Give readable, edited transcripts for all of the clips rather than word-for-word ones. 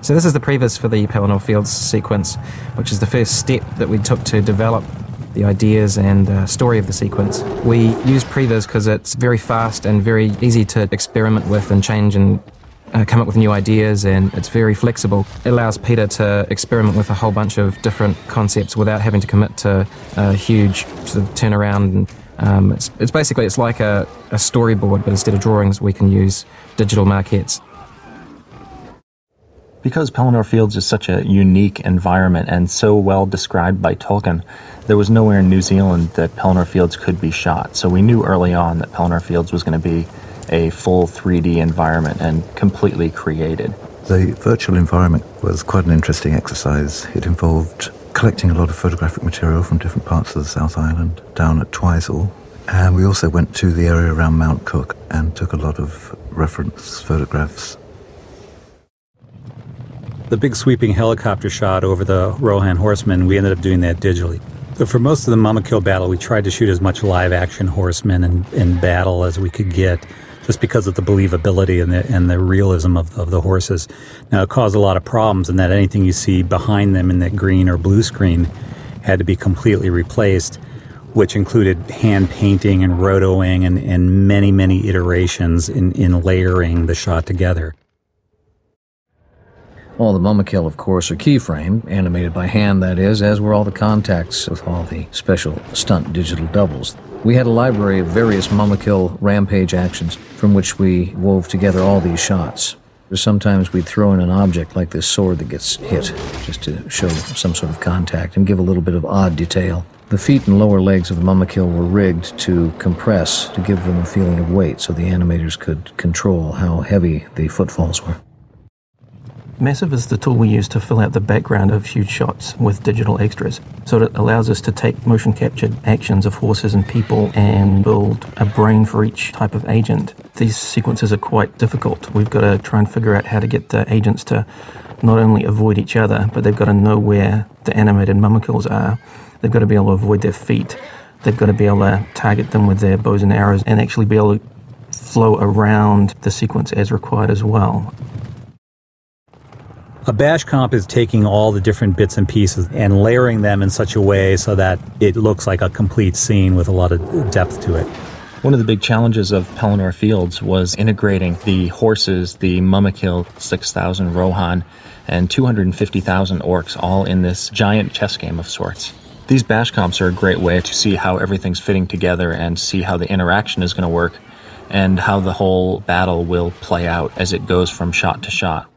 So this is the previs for the Pelennor Fields sequence, which is the first step that we took to develop the ideas and story of the sequence. We use previs because it's very fast and very easy to experiment with and change and come up with new ideas, and it's very flexible. It allows Peter to experiment with a whole bunch of different concepts without having to commit to a huge sort of turnaround. It's basically, it's like a storyboard, but instead of drawings we can use digital maquettes. Because Pelennor Fields is such a unique environment and so well described by Tolkien, there was nowhere in New Zealand that Pelennor Fields could be shot. So we knew early on that Pelennor Fields was going to be a full 3D environment and completely created. The virtual environment was quite an interesting exercise. It involved collecting a lot of photographic material from different parts of the South Island down at Twizel. And we also went to the area around Mount Cook and took a lot of reference photographs. The big sweeping helicopter shot over the Rohan horsemen, we ended up doing that digitally. But for most of the mumakil battle, we tried to shoot as much live-action horsemen in battle as we could get, just because of the believability and the realism of the horses. Now, it caused a lot of problems in that anything you see behind them in that green or blue screen had to be completely replaced, which included hand painting and rotoing and many, many iterations in layering the shot together. All the mumakil, of course, are keyframed, animated by hand, that is, as were all the contacts with all the special stunt digital doubles. We had a library of various mumakil rampage actions from which we wove together all these shots. Sometimes we'd throw in an object like this sword that gets hit, just to show some sort of contact and give a little bit of odd detail. The feet and lower legs of the mumakil were rigged to compress, to give them a feeling of weight so the animators could control how heavy the footfalls were. Massive is the tool we use to fill out the background of huge shots with digital extras. So it allows us to take motion captured actions of horses and people and build a brain for each type of agent. These sequences are quite difficult. We've got to try and figure out how to get the agents to not only avoid each other, but they've got to know where the animated mumakils are. They've got to be able to avoid their feet. They've got to be able to target them with their bows and arrows and actually be able to flow around the sequence as required as well. A bash comp is taking all the different bits and pieces and layering them in such a way so that it looks like a complete scene with a lot of depth to it. One of the big challenges of Pelennor Fields was integrating the horses, the mumakil, 6,000 Rohan, and 250,000 orcs all in this giant chess game of sorts. These bash comps are a great way to see how everything's fitting together and see how the interaction is going to work and how the whole battle will play out as it goes from shot to shot.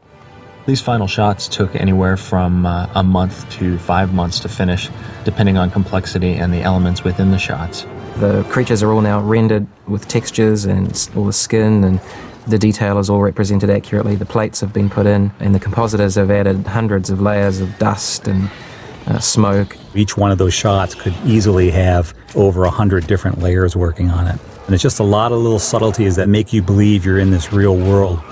These final shots took anywhere from a month to 5 months to finish, depending on complexity and the elements within the shots. The creatures are all now rendered with textures and all the skin, and the detail is all represented accurately. The plates have been put in, and the compositors have added hundreds of layers of dust and smoke. Each one of those shots could easily have over 100 different layers working on it. And it's just a lot of little subtleties that make you believe you're in this real world.